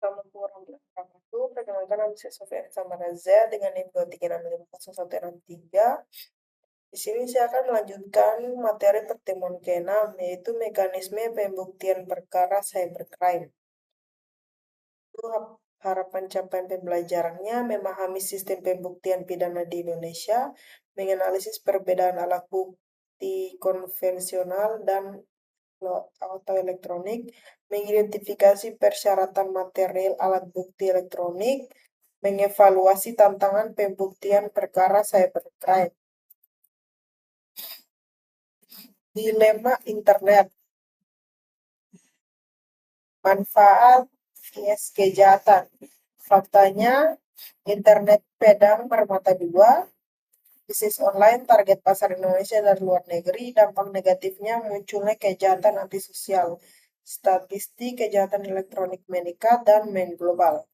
Assalamualaikum warahmatullahi wabarakatuh. Perkenalkan nama saya Sofia Samaraza dengan NIM 23650113. Di sini saya akan melanjutkan materi pertemuan ke-6, yaitu mekanisme pembuktian perkara cybercrime. Itu harapan capaian pembelajarannya memahami sistem pembuktian pidana di Indonesia, menganalisis perbedaan alat bukti konvensional dan atau elektronik, mengidentifikasi persyaratan material alat bukti elektronik, mengevaluasi tantangan pembuktian perkara cybercrime. Dilema internet. Manfaat vs kejahatan. Faktanya, internet pedang bermata dua. Bisnis online target pasar Indonesia dan luar negeri. Dampak negatifnya munculnya kejahatan antisosial. Statistik kejahatan elektronik meningkat dan mengglobal.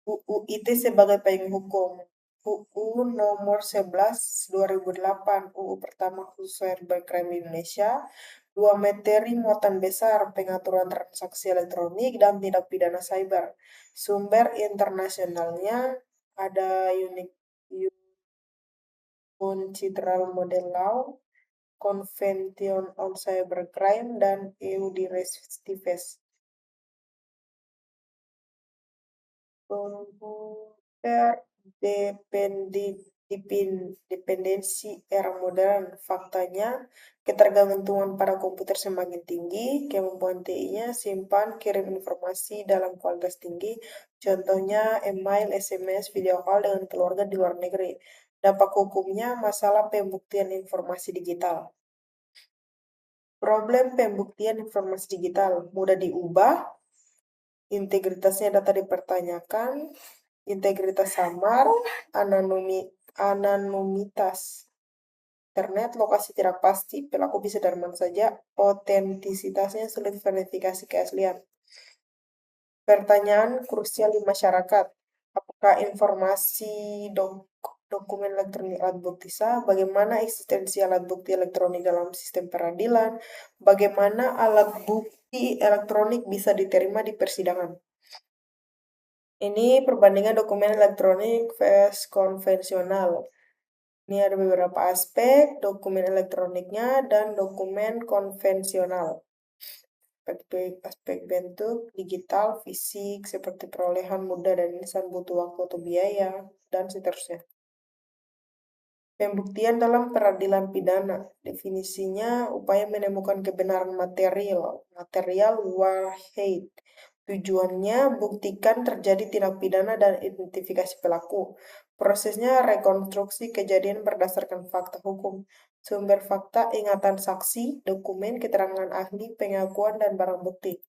UU ITE sebagai payung hukum. UU nomor 11 2008 UU pertama khusus cybercrime di Indonesia. Dua materi muatan besar pengaturan transaksi elektronik dan tindak pidana cyber. Sumber internasionalnya ada UNCITRAL Model Law, Convention on Cybercrime, dan EU Directives. Dependensi era modern. Faktanya, ketergantungan pada komputer semakin tinggi, kemampuan TI-nya simpan kirim informasi dalam kualitas tinggi, contohnya email, SMS, video call dengan keluarga di luar negeri. Dampak hukumnya, masalah pembuktian informasi digital. Problem pembuktian informasi digital, mudah diubah, integritasnya data dipertanyakan, integritas samar, anonimitas internet, lokasi tidak pasti, pelaku bisa dari mana saja, otentisitasnya sulit verifikasi keaslian. Pertanyaan krusial di masyarakat, apakah informasi dokumen elektronik alat bukti sah? Bagaimana eksistensi alat bukti elektronik dalam sistem peradilan? Bagaimana alat bukti elektronik bisa diterima di persidangan? Ini perbandingan dokumen elektronik vs konvensional. Ini ada beberapa aspek, dokumen elektroniknya dan dokumen konvensional. Aspek bentuk, digital, fisik, seperti perolehan mudah dan instan butuh waktu atau biaya, dan seterusnya. Pembuktian dalam peradilan pidana, definisinya upaya menemukan kebenaran material wahid. Tujuannya buktikan terjadi tindak pidana dan identifikasi pelaku. Prosesnya rekonstruksi kejadian berdasarkan fakta hukum. Sumber fakta, ingatan saksi, dokumen, keterangan ahli, pengakuan, dan barang bukti.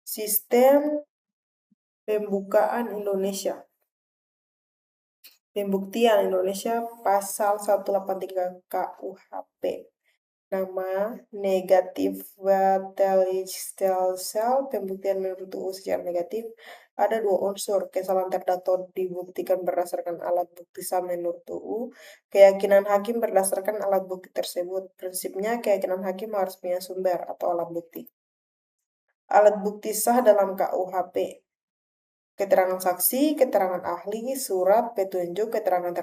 Sistem pembukaan Indonesia. Pembuktian Indonesia pasal 183 KUHP. Nama negatif sel pembuktian menurut UU secara negatif. Ada dua unsur, kesalahan terdakwa dibuktikan berdasarkan alat bukti sah menurut UU, keyakinan hakim berdasarkan alat bukti tersebut. Prinsipnya keyakinan hakim harus punya sumber atau alat bukti. Alat bukti sah dalam KUHP. Keterangan saksi, keterangan ahli, surat, petunjuk, keterangan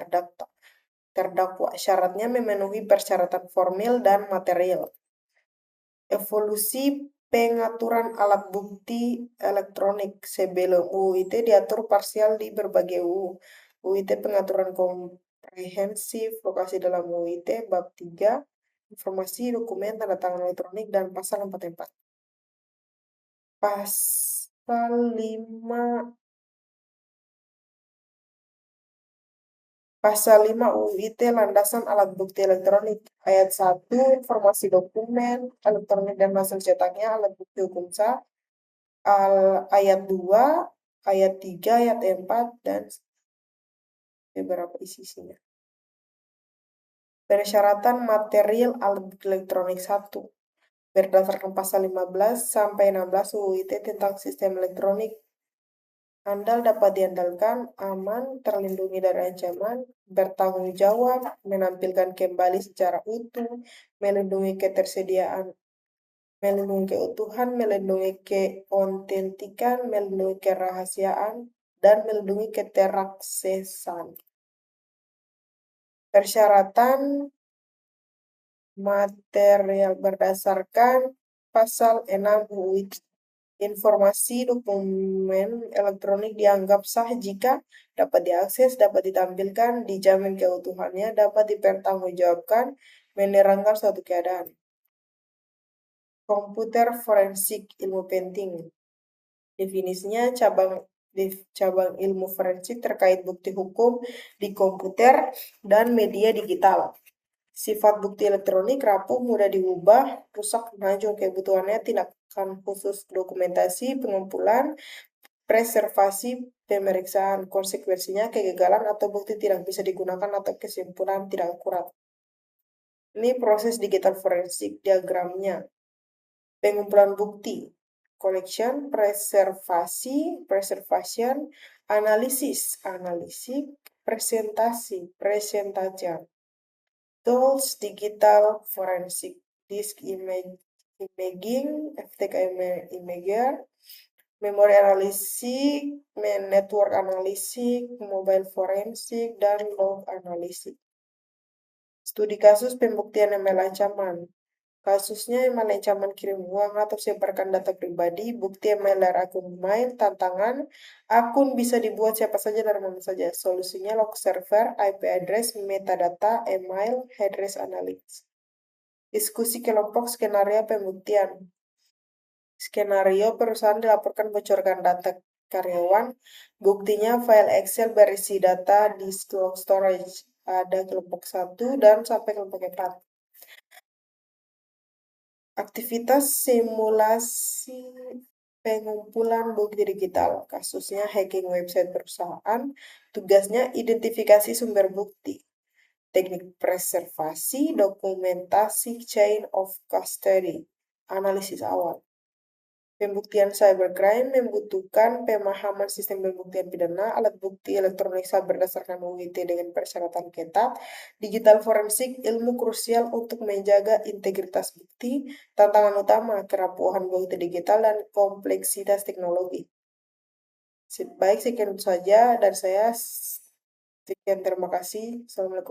terdakwa. Syaratnya memenuhi persyaratan formil dan material. Evolusi pengaturan alat bukti elektronik sebelum UU ITE diatur parsial di berbagai UU. UU ITE pengaturan komprehensif, lokasi dalam UU ITE bab 3, informasi, dokumen, tanda tangan elektronik, dan pasal 44. Pasal 5 Pasal 5 UU ITE landasan alat bukti elektronik. Ayat 1, informasi dokumen elektronik dan hasil cetaknya alat bukti hukum sah. Ayat 2, ayat 3, ayat 4, dan beberapa isinya. Persyaratan material alat bukti elektronik 1. Berdasarkan pasal 15 sampai 16 UU ITE tentang sistem elektronik, andal dapat diandalkan, aman, terlindungi dari ancaman, bertanggung jawab, menampilkan kembali secara utuh, melindungi ketersediaan melindungi keutuhan, melindungi keautentikan, melindungi kerahasiaan, dan melindungi keteraksesan. Persyaratan material berdasarkan pasal 6 UU ITE. Informasi dokumen elektronik dianggap sah jika dapat diakses, dapat ditampilkan, dijamin keutuhannya, dapat dipertanggungjawabkan, menerangkan suatu keadaan. Komputer forensik ilmu penting. Definisinya cabang ilmu forensik terkait bukti hukum di komputer dan media digital. Sifat bukti elektronik rapuh, mudah diubah, rusak, maju. Kebutuhannya tindakan khusus dokumentasi, pengumpulan, preservasi, pemeriksaan. Konsekuensinya kegagalan atau bukti tidak bisa digunakan atau kesimpulan tidak akurat. Ini proses digital forensik diagramnya. Pengumpulan bukti, collection, preservation, analisis, presentasi, presentation. Tools digital forensik, disk imaging, FTK imager, memory analisik, network analisik, mobile forensik, dan log analisik. Studi kasus pembuktian email ancaman. Kasusnya email ancaman kirim uang atau sebarkan data pribadi, bukti email dari akun email, tantangan, akun bisa dibuat siapa saja dari mana saja. Solusinya log server, IP address, metadata, email, address analytics. Diskusi kelompok skenario pembuktian. Skenario perusahaan dilaporkan bocorkan data karyawan, buktinya file Excel berisi data di log storage. Ada kelompok 1 dan sampai kelompok 4. Aktivitas simulasi pengumpulan bukti digital, kasusnya hacking website perusahaan, tugasnya identifikasi sumber bukti, teknik preservasi, dokumentasi, chain of custody, analisis awal. Pembuktian cybercrime membutuhkan pemahaman sistem pembuktian pidana, alat bukti elektronik berdasarkan UU ITE dengan persyaratan ketat, digital forensik, ilmu krusial untuk menjaga integritas bukti, tantangan utama, kerapuhan bukti digital, dan kompleksitas teknologi. Baik, sekian saja dari saya. Sekian, terima kasih. Assalamualaikum.